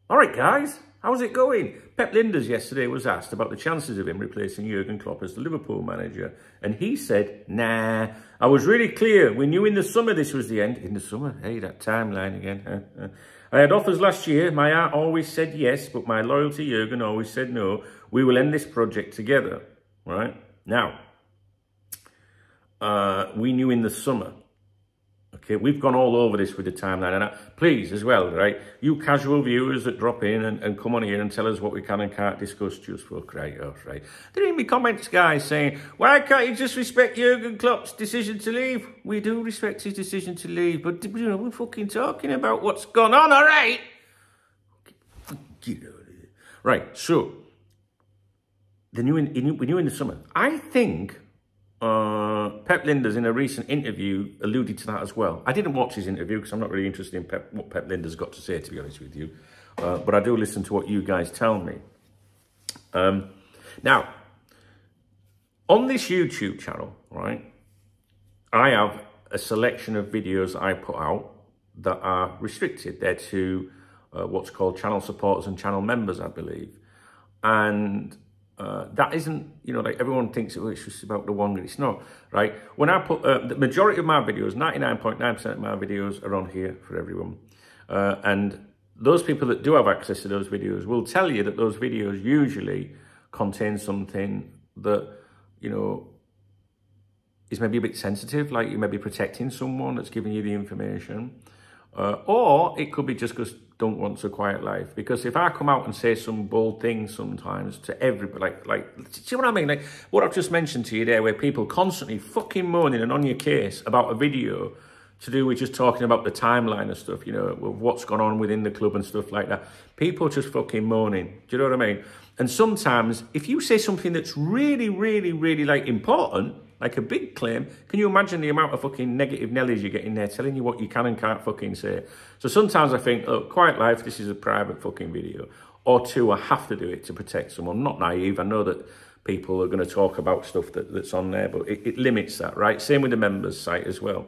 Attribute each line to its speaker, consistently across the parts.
Speaker 1: All right, guys, how's it going? Pep Lijnders yesterday was asked about the chances of him replacing Jurgen Klopp as the Liverpool manager, and he said, nah, I was really clear. We knew in the summer this was the end. In the summer? Hey, that timeline again. I had offers last year. My heart always said yes, but my loyalty Jurgen always said no. We will end this project together, right? Now, we knew in the summer. Okay, we've gone all over this with the timeline, and please, as well, right, you casual viewers that drop in and come on here and tell us what we can and can't discuss, just fuck right off, right? There ain't any comments, guys, saying, why can't you just respect Jurgen Klopp's decision to leave? We do respect his decision to leave, but, you know, we're fucking talking about what's gone on, all right? Get out of here. Right, so, we knew in the summer. I think Pep Lijnders, in a recent interview, alluded to that as well. I didn't watch his interview because I'm not really interested in what Pep Lijnders got to say, to be honest with you. But I do listen to what you guys tell me. Now, on this YouTube channel, right, I have a selection of videos that I put out that are restricted. They're to what's called channel supporters and channel members, I believe. And that isn't, you know, like everyone thinks it's just about the one, it's not, right? When I put, the majority of my videos, 99.9% of my videos are on here for everyone. And those people that do have access to those videos will tell you that those videos usually contain something that, you know, is maybe a bit sensitive, like you may be protecting someone that's giving you the information. Or it could be just because don't want a quiet life. Because if I come out and say some bold things sometimes to everybody, like, see what I mean? Like what I've just mentioned to you there, where people constantly fucking moaning and on your case about a video to do with just talking about the timeline and stuff, you know, what's gone on within the club and stuff like that. People just fucking moaning. Do you know what I mean? And sometimes if you say something that's really, really, really like important, like a big claim, can you imagine the amount of fucking negative Nellies you get in there telling you what you can and can't fucking say? So sometimes I think, look, quiet life, this is a private fucking video. Or two, I have to do it to protect someone. I'm not naive. I know that people are going to talk about stuff that's on there, but it limits that, right? Same with the members site as well.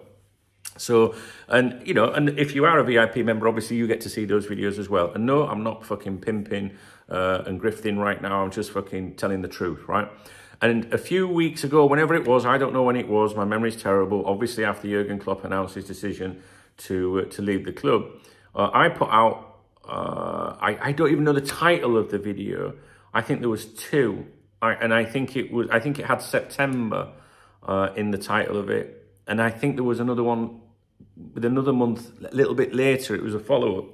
Speaker 1: So, and, you know, and if you are a VIP member, obviously you get to see those videos as well. And no, I'm not fucking pimping and grifting right now. I'm just fucking telling the truth, right? And a few weeks ago, whenever it was, I don't know when it was, my memory's terrible, obviously after Jurgen Klopp announced his decision to leave the club, I put out, I don't even know the title of the video. I think there was two, and I think it had September in the title of it, and I think there was another one with another month, a little bit later, it was a follow-up.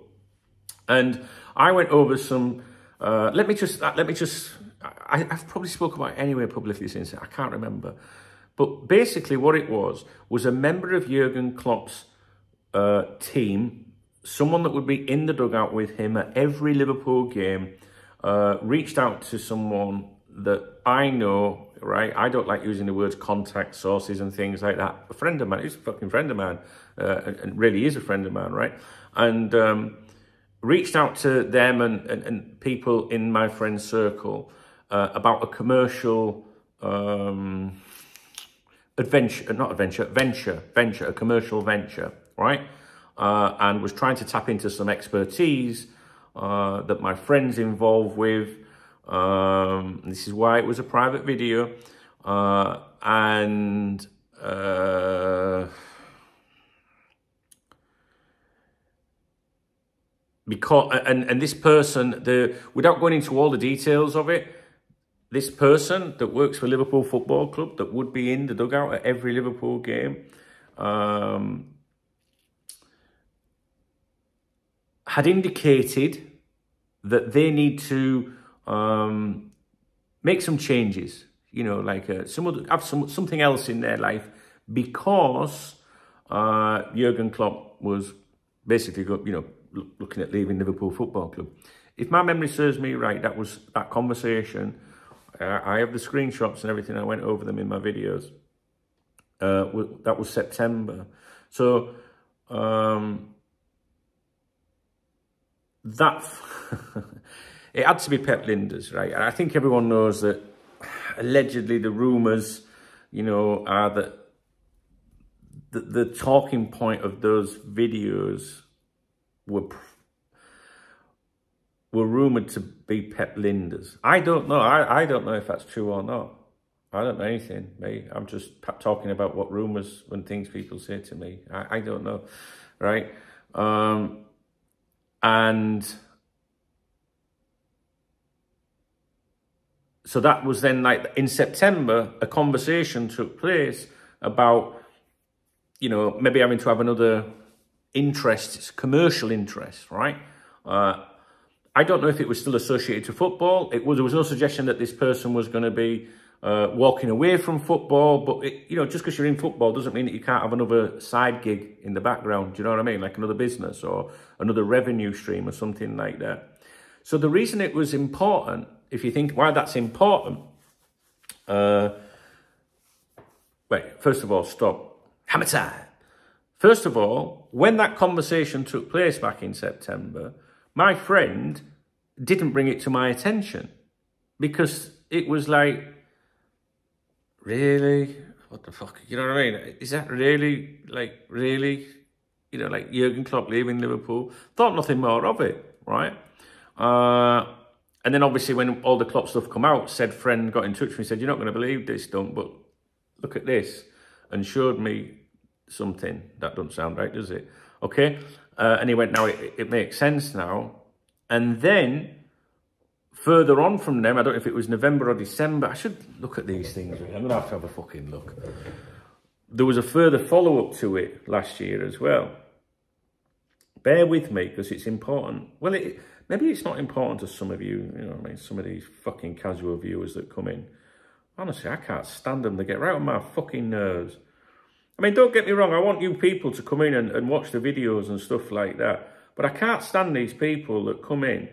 Speaker 1: And I went over some, let me just, I've probably spoken about it anyway publicly since, I can't remember. But basically what it was a member of Jurgen Klopp's team, someone that would be in the dugout with him at every Liverpool game, reached out to someone that I know, right? I don't like using the words contact sources and things like that. A friend of mine, he's a fucking friend of mine, and really is a friend of mine, right? And reached out to them and people in my friend's circle about a commercial venture, a commercial venture, right? And was trying to tap into some expertise that my friend's involved with. This is why it was a private video. Because this person, without going into all the details of it, this person that works for Liverpool Football Club, that would be in the dugout at every Liverpool game, had indicated that they need to make some changes, you know, like have something else in their life, because Jurgen Klopp was basically, you know, looking at leaving Liverpool Football Club. If my memory serves me right, that was that conversation. I have the screenshots and everything. I went over them in my videos. That was September. So that it had to be Pep Lijnders, right? And I think everyone knows that allegedly the rumours, you know, are that the talking point of those videos were rumoured to be Pep Lijnders. I don't know. I don't know if that's true or not. I don't know anything, mate. I'm just talking about what rumours and things people say to me. I don't know, right? And so that was then like in September, a conversation took place about, you know, maybe having to have another interest, commercial interest, right? I don't know if it was still associated to football. There was no suggestion that this person was going to be walking away from football, but you know, just because you're in football doesn't mean that you can't have another side gig in the background. Do you know what I mean? Like another business or another revenue stream or something like that. So the reason it was important, if you think why that's important, wait, first of all, stop. Hammer time. First of all, when that conversation took place back in September, my friend didn't bring it to my attention because it was like, really? What the fuck? You know what I mean? Is that really, like, really? You know, like Jurgen Klopp leaving Liverpool? Thought nothing more of it, right? And then obviously when all the Klopp stuff come out, said friend got in touch with me and said, you're not going to believe this, Dunk, but look at this. And showed me something. That doesn't sound right, does it? Okay. And he went, now it makes sense now. And then further on from them, I don't know if it was November or December, I should look at these things. I'm going to have a fucking look. There was a further follow-up to it last year as well. Bear with me because it's important. Well, maybe it's not important to some of you, you know what I mean, some of these fucking casual viewers that come in. Honestly, I can't stand them. They get right on my fucking nerves. I mean, don't get me wrong. I want you people to come in and watch the videos and stuff like that. But I can't stand these people that come in,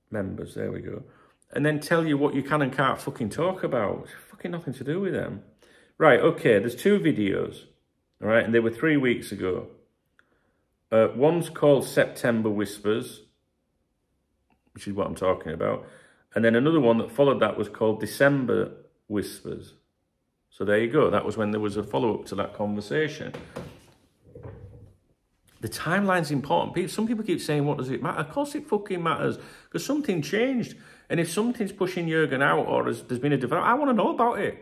Speaker 1: members, there we go, and then tell you what you can and can't fucking talk about. It's fucking nothing to do with them. Right, okay, there's two videos, all right, and they were 3 weeks ago. One's called September Whispers, which is what I'm talking about. And then another one that followed that was called December Whispers. So there you go. That was when there was a follow-up to that conversation. The timeline's important. Some people keep saying, what does it matter? Of course it fucking matters, because something changed. And if something's pushing Jurgen out or there's been a development, I want to know about it.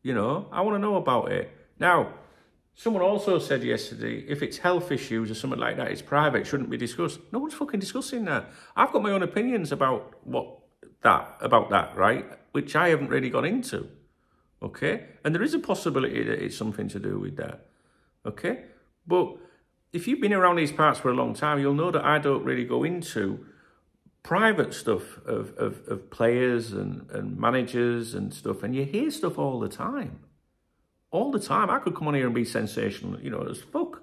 Speaker 1: You know, I want to know about it. Now, someone also said yesterday, if it's health issues or something like that, it's private, it shouldn't be discussed. No one's fucking discussing that. I've got my own opinions about that, right? Which I haven't really got into. Okay? And there is a possibility that it's something to do with that. Okay? But if you've been around these parts for a long time, you'll know that I don't really go into private stuff of players and managers and stuff. And you hear stuff all the time. All the time. I could come on here and be sensational, you know, as fuck.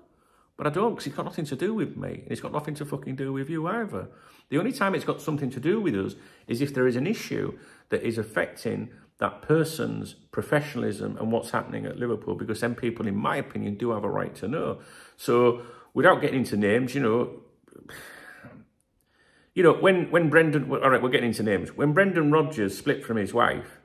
Speaker 1: But I don't, because it's got nothing to do with me. And it's got nothing to fucking do with you either. The only time it's got something to do with us is if there is an issue that is affecting that person's professionalism and what's happening at Liverpool, because then people, in my opinion, do have a right to know. So, without getting into names, you know, when Brendan, all right, we're getting into names. When Brendan Rodgers split from his wife,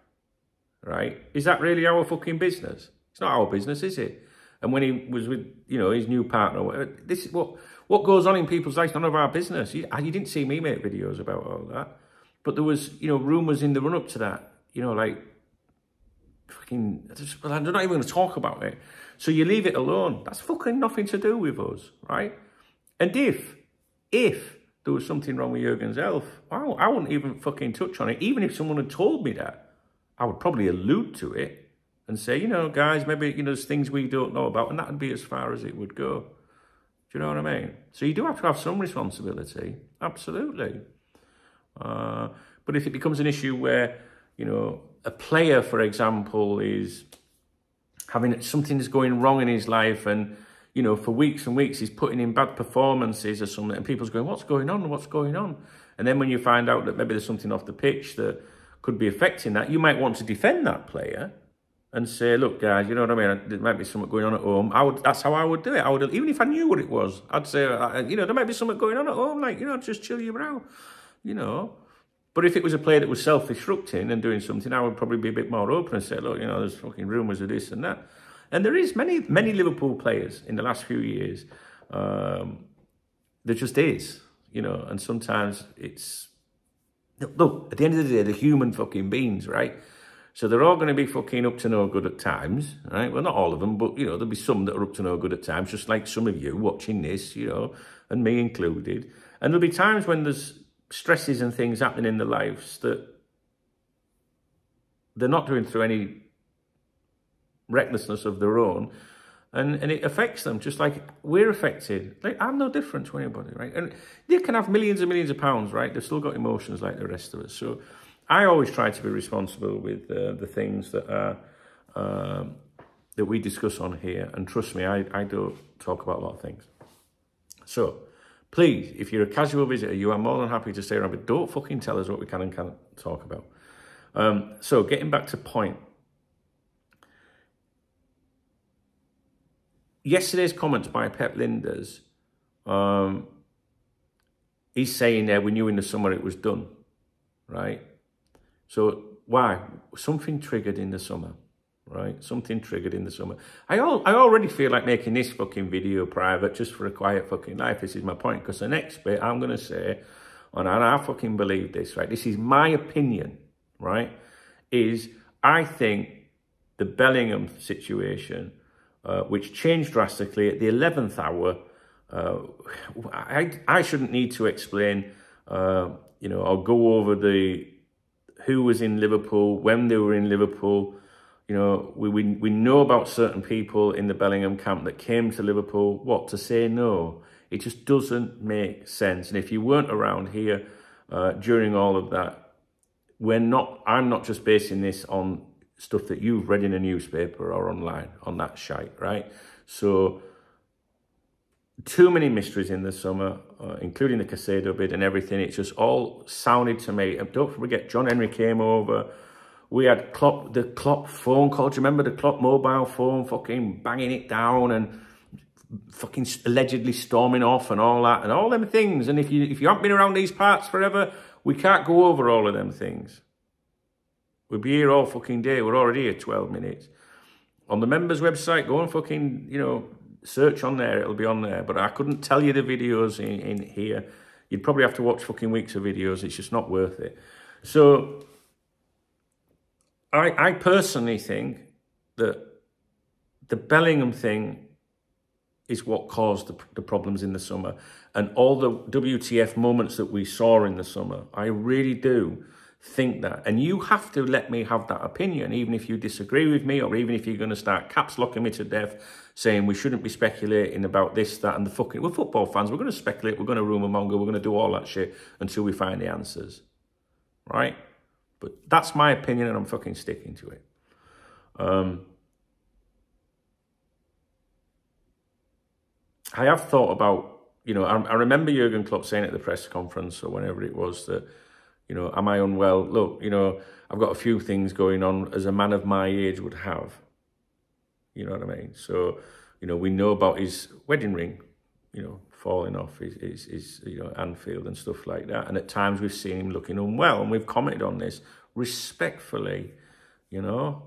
Speaker 1: right, is that really our fucking business? It's not our business, is it? And when he was with, you know, his new partner, this is what goes on in people's lives, none of our business. You didn't see me make videos about all that. But there was, you know, rumours in the run-up to that. You know, like, fucking, well, I'm not even going to talk about it. So you leave it alone. That's fucking nothing to do with us, right? And if there was something wrong with Jurgen's health, wow, I wouldn't even fucking touch on it. Even if someone had told me that, I would probably allude to it and say, you know, guys, maybe, you know, there's things we don't know about, and that would be as far as it would go. Do you know what I mean? So you do have to have some responsibility. Absolutely. But if it becomes an issue where, you know, a player, for example, is having something's going wrong in his life and, you know, for weeks and weeks he's putting in bad performances or something and people's going, what's going on? What's going on? And then when you find out that maybe there's something off the pitch that could be affecting that, you might want to defend that player and say, look, guys, you know what I mean? There might be something going on at home. That's how I would do it. Even if I knew what it was, I'd say, you know, there might be something going on at home, like, you know, just chill you out, you know. But if it was a player that was self-destructing and doing something, I would probably be a bit more open and say, look, you know, there's fucking rumours of this and that. And there is many Liverpool players in the last few years. There just is. you know, and sometimes it's, look, at the end of the day, they're human fucking beings, right? So they're all going to be fucking up to no good at times, right? Well, not all of them, but, you know, there'll be some that are up to no good at times, just like some of you watching this, you know, and me included. And there'll be times when there's stresses and things happening in their lives that they're not doing through any recklessness of their own. And it affects them just like we're affected. Like, I'm no different to anybody, right? And they can have millions and millions of pounds, right? They've still got emotions like the rest of us. So I always try to be responsible with the things that are that we discuss on here. And trust me, I don't talk about a lot of things. So please, if you're a casual visitor, you are more than happy to stay around, but don't fucking tell us what we can and can't talk about. So getting back to point. Yesterday's comments by Pep Lijnders, he's saying there, we knew in the summer it was done, right? So why? Something triggered in the summer, right? Something triggered in the summer. I already feel like making this fucking video private just for a quiet fucking life. This is my point, because the next bit I'm going to say, and I fucking believe this, right? This is my opinion, right? Is I think the Bellingham situation, which changed drastically at the 11th hour. I shouldn't need to explain, you know, or go over who was in Liverpool, when they were in Liverpool. You know, we know about certain people in the Bellingham camp that came to Liverpool, what, to say no? It just doesn't make sense. And if you weren't around here during all of that, I'm not just basing this on stuff that you've read in a newspaper or online on that shite, right? So too many mysteries in the summer, including the Caicedo bid and everything. It just all sounded to me. And don't forget, John Henry came over. We had the Klopp phone call. Do you remember the Klopp mobile phone fucking banging it down and fucking allegedly storming off and all that and all them things? And if you haven't been around these parts forever, we can't go over all of them things. We'll be here all fucking day. We're already here 12 minutes. On the members website, go and fucking, you know, search on there. It'll be on there. But I couldn't tell you the videos in here. You'd probably have to watch fucking weeks of videos. It's just not worth it. So I personally think that the Bellingham thing is what caused the problems in the summer. And all the WTF moments that we saw in the summer, I really do think that. And you have to let me have that opinion, even if you disagree with me, or even if you're going to start caps locking me to death, saying we shouldn't be speculating about this, that, and the fucking... We're football fans. We're going to speculate. We're going to rumour monger. We're going to do all that shit until we find the answers. Right? But that's my opinion, and I'm fucking sticking to it. I have thought about, you know, I remember Jurgen Klopp saying at the press conference or whenever it was that, you know, am I unwell? Look, you know, I've got a few things going on as a man of my age would have. You know what I mean? So, you know, we know about his wedding ring, you know, falling off his you know, Anfield and stuff like that. And at times we've seen him looking unwell, and we've commented on this respectfully, you know.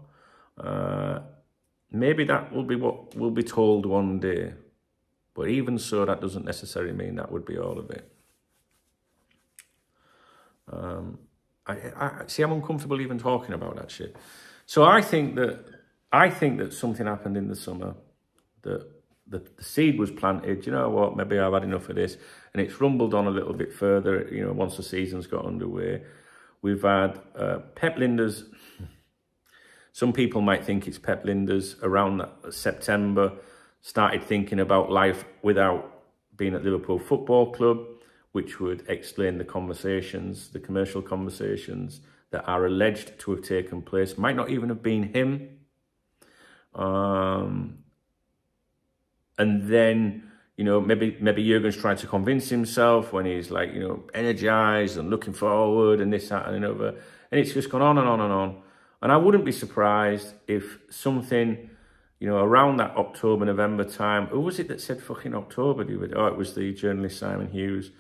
Speaker 1: Maybe that will be what we'll be told one day. But even so, that doesn't necessarily mean that would be all of it. I see, I'm uncomfortable even talking about that shit. So I think that something happened in the summer, that the seed was planted. You know what? Maybe I've had enough of this, and it's rumbled on a little bit further. You know, once the season's got underway, we've had Pep Lijnders. Some people might think it's Pep Lijnders around that September started thinking about life without being at Liverpool Football Club, which would explain the conversations, the commercial conversations that are alleged to have taken place. Might not even have been him. And then, you know, maybe Jurgen's trying to convince himself when he's like, you know, energized and looking forward and this, that, and another. And it's just gone on and on and on. And I wouldn't be surprised if something, you know, around that October, November time, who was it that said fucking October? Oh, it was the journalist Simon Hughes,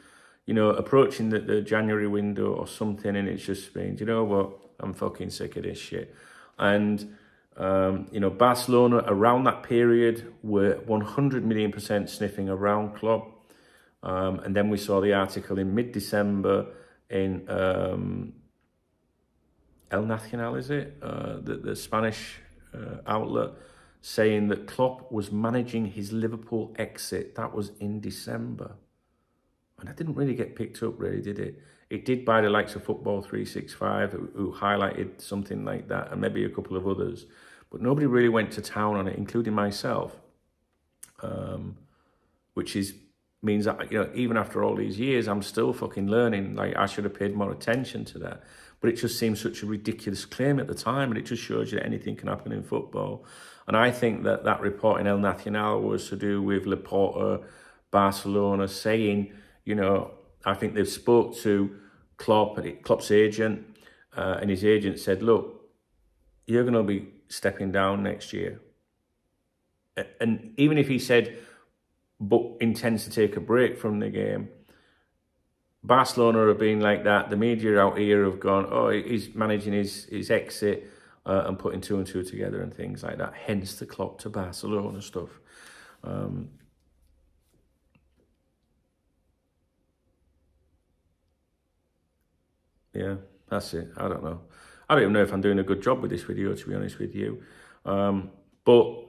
Speaker 1: you know, approaching the January window or something, and it's just been, you know what, I'm fucking sick of this shit. And, you know, Barcelona around that period were 100 million% sniffing around Klopp. And then we saw the article in mid-December in El Nacional, is it? The Spanish outlet, saying that Klopp was managing his Liverpool exit. That was in December. And that didn't really get picked up, really, did it? It did by the likes of Football 365, who highlighted something like that, and maybe a couple of others. But nobody really went to town on it, including myself. Which means that, you know, even after all these years, I'm still fucking learning. Like, I should have paid more attention to that. But it just seemed such a ridiculous claim at the time, and it just shows you that anything can happen in football. And I think that that report in El Nacional was to do with Laporta, Barcelona, saying, you know, I think they've spoke to Klopp's agent, and his agent said, look, you're going to be stepping down next year. And even if he said, but intends to take a break from the game, Barcelona have been like that. The media out here have gone, oh, he's managing his exit and putting two and two together and things like that. Hence the Klopp to Barcelona stuff. Yeah, that's it. I don't know. I don't even know if I'm doing a good job with this video, to be honest with you. But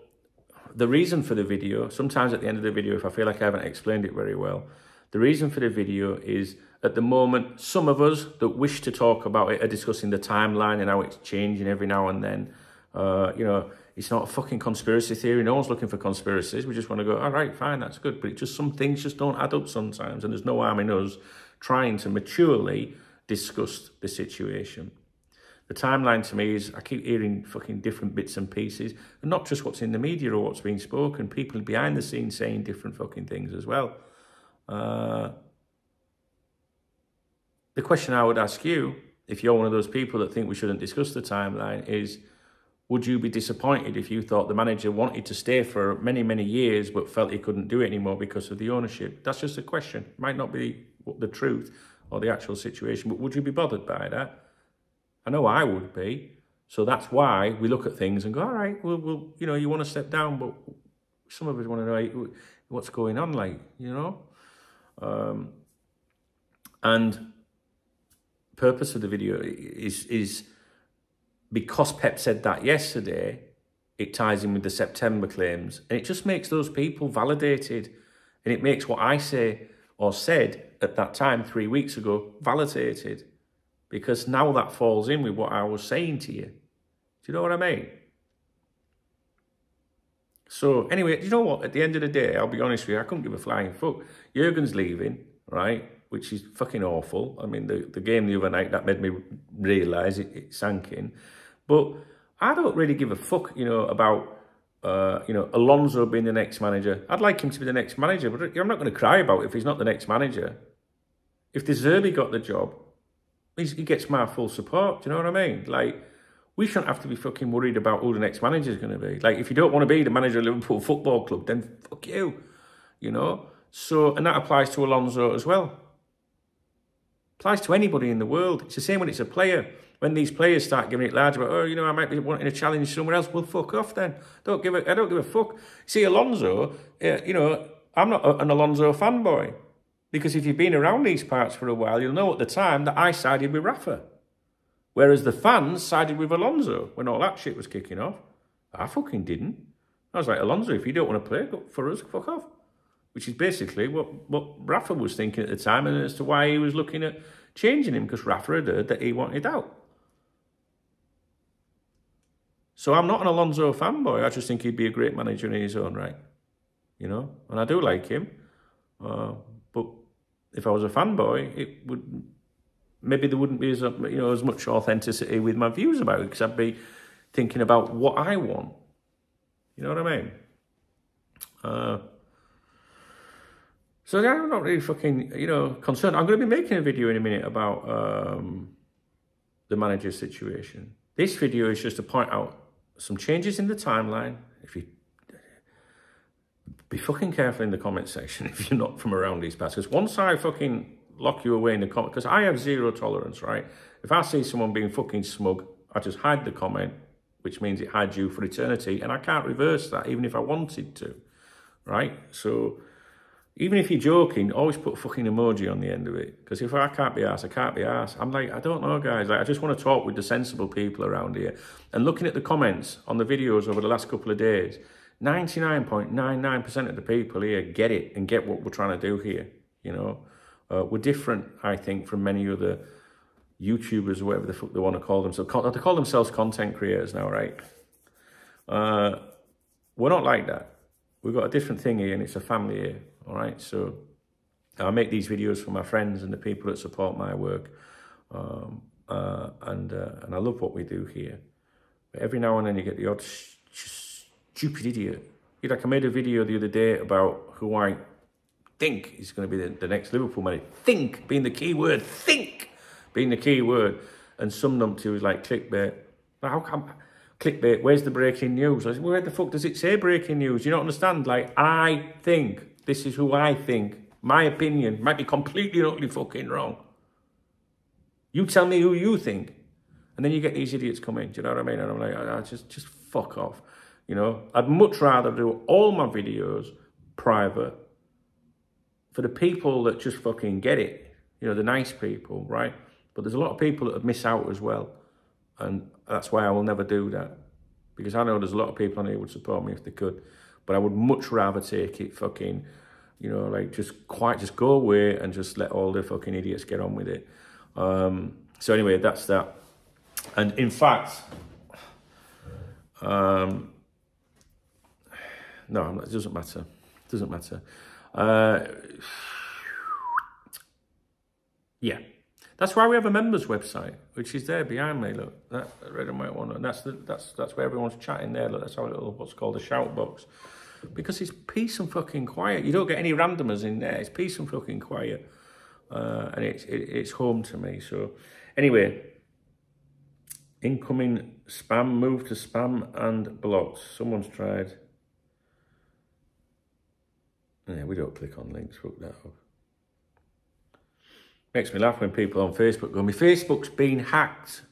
Speaker 1: the reason for the video, sometimes at the end of the video, if I feel like I haven't explained it very well, the reason for the video is, at the moment, some of us that wish to talk about it are discussing the timeline and how it's changing every now and then. You know, it's not a fucking conspiracy theory. No one's looking for conspiracies. We just want to go, all right, fine, that's good. But it just, some things just don't add up sometimes, and there's no harm in us trying to maturely discuss the situation. The timeline to me is, I keep hearing fucking different bits and pieces, and not just what's in the media or what's being spoken, people behind the scenes saying different fucking things as well. The question I would ask you, if you're one of those people that think we shouldn't discuss the timeline, is, would you be disappointed if you thought the manager wanted to stay for many, many years but felt he couldn't do it anymore because of the ownership? That's just a question. It might not be the truth or the actual situation, but would you be bothered by that? I know I would be. So that's why we look at things and go, all right, well, you know, you want to step down, but some of us want to know what's going on, like, you know? And purpose of the video is because Pep said that yesterday, it ties in with the September claims, and it just makes those people validated, and it makes what I say or said at that time 3 weeks ago validated, because now that falls in with what I was saying to you. Do you know what I mean? So anyway, you know what? At the end of the day, I'll be honest with you, I couldn't give a flying fuck. Jurgen's leaving, right? Which is fucking awful. I mean, the game the other night, that made me realise it sank in. But I don't really give a fuck, you know, about, you know, Alonso being the next manager. I'd like him to be the next manager, but I'm not going to cry about it if he's not the next manager. If the Zerbi got the job, he gets my full support. Do you know what I mean? Like, we shouldn't have to be fucking worried about who the next manager is going to be. Like, if you don't want to be the manager of Liverpool Football Club, then fuck you, you know? So, and that applies to Alonso as well. Applies to anybody in the world. It's the same when it's a player. When these players start giving it large about, oh, you know, I might be wanting to challenge somewhere else. Well, fuck off then. I don't give a fuck. See, Alonso, you know, I'm not an Alonso fanboy. Because if you've been around these parts for a while, you'll know at the time that I sided with Rafa. Whereas the fans sided with Alonso when all that shit was kicking off. I fucking didn't. I was like, Alonso, if you don't want to play for us, fuck off. Which is basically what Rafa was thinking at the time, and as to why he was looking at changing him, because Rafa had heard that he wanted out. So I'm not an Alonso fanboy. I just think he'd be a great manager in his own right. You know? And I do like him. But if I was a fanboy, it would... Maybe there wouldn't be as, you know, as much authenticity with my views about it, because I'd be thinking about what I want. You know what I mean? So yeah, I'm not really fucking, you know, concerned. I'm going to be making a video in a minute about the manager's situation. This video is just to point out some changes in the timeline. If you be fucking careful in the comment section if you're not from around these parts, because once I fucking lock you away in the comment, because I have zero tolerance, right? If I see someone being fucking smug, I just hide the comment, which means it hides you for eternity, and I can't reverse that even if I wanted to, right? So Even if you're joking, always put a fucking emoji on the end of it. Because if I can't be arsed, I can't be arsed. I'm like, I don't know, guys. Like, I just want to talk with the sensible people around here. And looking at the comments on the videos over the last couple of days, 99.99% of the people here get it and get what we're trying to do here. You know, we're different, I think, from many other YouTubers or whatever the fuck they want to call themselves. They call themselves content creators now, right? We're not like that. We've got a different thing here, and it's a family here, all right? So I make these videos for my friends and the people that support my work, and I love what we do here. But every now and then you get the odd stupid idiot. Like I made a video the other day about who I think is going to be the next Liverpool manager. Think being the key word. Think being the key word. And some numpty was like clickbait. How come? Clickbait, where's the breaking news? I said, where the fuck does it say breaking news? You don't understand? Like, I think, this is who I think. My opinion might be completely and utterly fucking wrong. You tell me who you think. And then you get these idiots come in, do you know what I mean? And I'm like, just fuck off. You know, I'd much rather do all my videos private for the people that just fucking get it. You know, the nice people, right? But there's a lot of people that miss out as well. And that's why I will never do that. Because I know there's a lot of people on here who would support me if they could. But I would much rather take it fucking, you know, like just go away and just let all the fucking idiots get on with it. So anyway, that's that. And in fact, no, it doesn't matter. It doesn't matter. Yeah. That's why we have a members website, which is there behind me. Look, that red and white one, and that's where everyone's chatting there. Look, that's our little what's called a shout box, because it's peace and fucking quiet. You don't get any randomers in there. It's peace and fucking quiet, and it's home to me. So, anyway, incoming spam, move to spam and blocked. Someone's tried. Yeah, we don't click on links. Fuck that up. Makes me laugh when people on Facebook go, my Facebook's been hacked.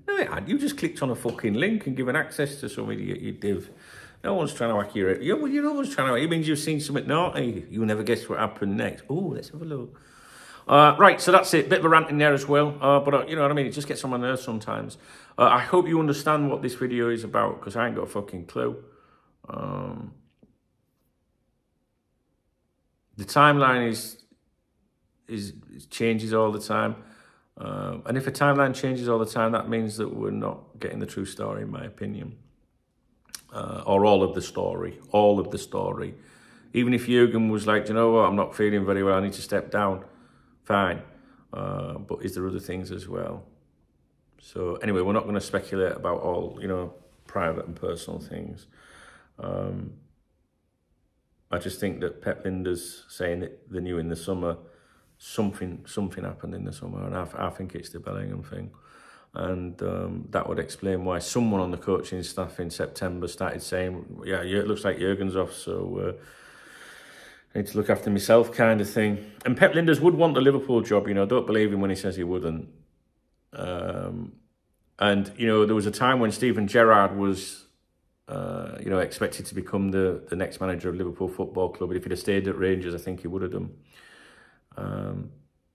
Speaker 1: No, it hadn't. You just clicked on a fucking link and given access to some idiot, you div. No one's trying to hack you. No one's trying to hack you. It means you've seen something naughty. You never guess what happened next. Oh, let's have a look. Right, so that's it. Bit of a rant in there as well. But you know what I mean? It just gets on my nerves sometimes. I hope you understand what this video is about, because I ain't got a fucking clue. The timeline is changes all the time, and if a timeline changes all the time, that means that we're not getting the true story, in my opinion, or all of the story. Even if Jurgen was like, you know what, I'm not feeling very well, I need to step down, fine, but is there other things as well? So anyway, we're not going to speculate about all, you know, private and personal things. I just think that Pep Lijnders saying that they knew in the summer something happened in the summer, and I think it's the Bellingham thing, and that would explain why someone on the coaching staff in September started saying, yeah, it looks like Jurgen's off, so I need to look after myself, kind of thing. And Pep Lijnders would want the Liverpool job, you know, don't believe him when he says he wouldn't. And, you know, there was a time when Steven Gerrard was, you know, expected to become the next manager of Liverpool Football Club, but if he'd have stayed at Rangers, I think he would have done.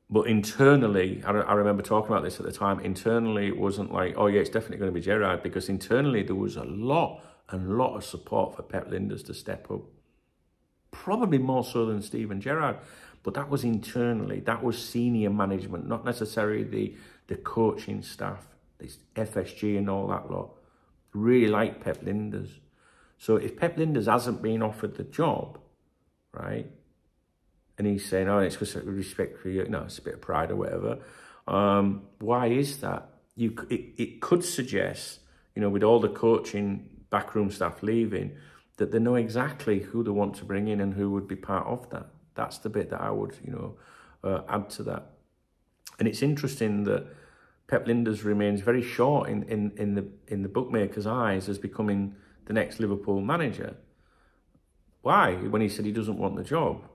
Speaker 1: But internally, I remember talking about this at the time, internally it wasn't like, oh yeah, it's definitely going to be Gerrard, because internally there was a lot of support for Pep Lijnders to step up. Probably more so than Steven Gerrard, but that was internally, that was senior management, not necessarily the coaching staff, this FSG and all that lot. Really like Pep Lijnders. So if Pep Lijnders hasn't been offered the job, right, and he's saying, oh, it's because of respect for you, no, it's a bit of pride or whatever. Why is that? It could suggest, you know, with all the coaching backroom staff leaving, that they know exactly who they want to bring in and who would be part of that. That's the bit that I would, you know, add to that. And it's interesting that Pep Lijnders remains very short in the bookmakers' eyes as becoming the next Liverpool manager. Why? When he said he doesn't want the job.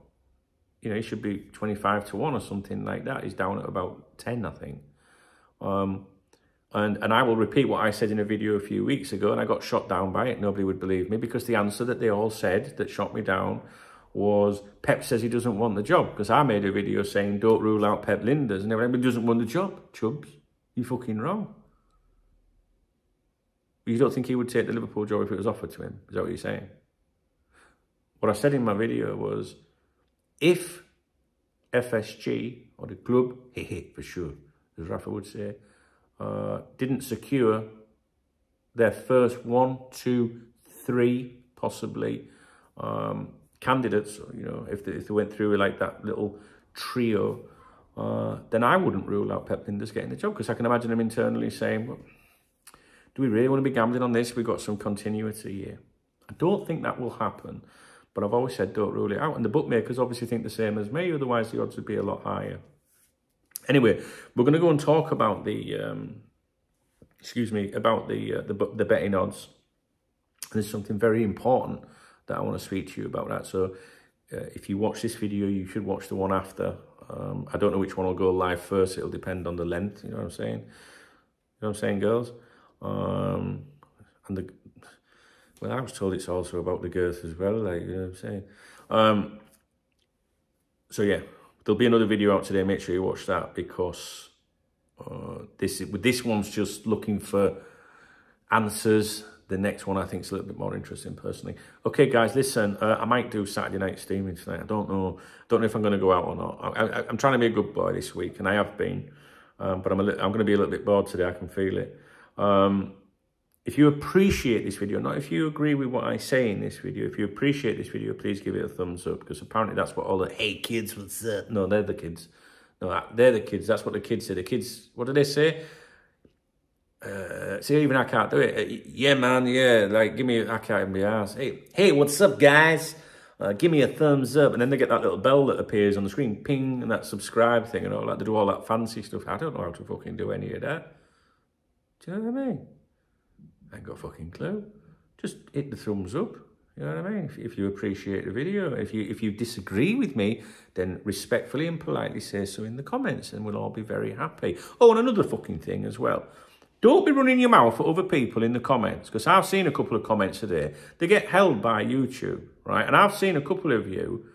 Speaker 1: You know, he should be 25-1 or something like that. He's down at about 10, I think. And I will repeat what I said in a video a few weeks ago, and I got shot down by it. Nobody would believe me, because the answer that they all said that shot me down was Pep says he doesn't want the job, because I made a video saying don't rule out Pep Lijnders, and everybody doesn't want the job. Chubbs, you're fucking wrong. You don't think he would take the Liverpool job if it was offered to him? Is that what you're saying? What I said in my video was, if FSG, or the club, for sure, as Rafa would say, didn't secure their first 1, 2, 3, possibly, candidates, you know, if they went through like that little trio, then I wouldn't rule out Pep Lijnders getting the job, because I can imagine him internally saying, well, do we really want to be gambling on this? We've got some continuity here. I don't think that will happen, but I've always said don't rule it out. And the bookmakers obviously think the same as me, otherwise the odds would be a lot higher. Anyway, we're going to go and talk about the, the betting odds. There's something very important that I want to speak to you about that. So if you watch this video, you should watch the one after. I don't know which one will go live first. It'll depend on the length, you know what I'm saying? You know what I'm saying, girls? Well, I was told it's also about the girth as well, like, you know what I'm saying? So yeah, there'll be another video out today. Make sure you watch that, because this one's just looking for answers. The next one I think is a little bit more interesting personally. Okay, guys, listen, I might do Saturday night streaming tonight. I don't know if I'm going to go out or not. I'm trying to be a good boy this week, and I have been, but I'm going to be a little bit bored today. I can feel it. If you appreciate this video, not if you agree with what I say in this video, if you appreciate this video, please give it a thumbs up, because apparently that's what all the, hey kids, what's that? No, they're the kids. No, they're the kids. That's what the kids say. The kids, what do they say? See, even I can't do it. Yeah, man, yeah, like, give me, I can't even be asked. Hey, what's up, guys? Give me a thumbs up. And then they get that little bell that appears on the screen, ping, and that subscribe thing and all that. They do all that fancy stuff. I don't know how to fucking do any of that. Do you know what I mean? I ain't got a fucking clue. Just hit the thumbs up. You know what I mean? If you appreciate the video. If you disagree with me, then respectfully and politely say so in the comments, and we'll all be very happy. Oh, and another fucking thing as well. Don't be running your mouth at other people in the comments, because I've seen a couple of comments today. They get held by YouTube, right? And I've seen a couple of you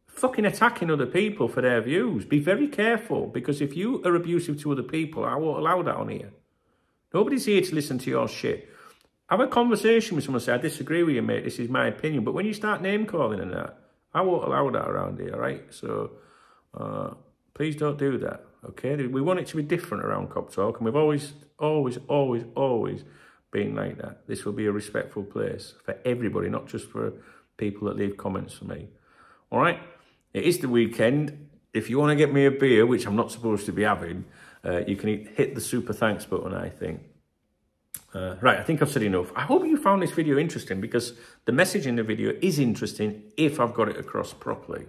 Speaker 1: fucking attacking other people for their views. Be very careful, because if you are abusive to other people, I won't allow that on here. Nobody's here to listen to your shit. Have a conversation with someone, say, I disagree with you, mate, this is my opinion. But when you start name-calling and that, I won't allow that around here, all right? So, please don't do that, okay? We want it to be different around Cop Talk, and we've always been like that. This will be a respectful place for everybody, not just for people that leave comments for me. All right? It is the weekend. If you want to get me a beer, which I'm not supposed to be having, you can hit the super thanks button, I think. Right, I think I've said enough. I hope you found this video interesting, because the message in the video is interesting if I've got it across properly.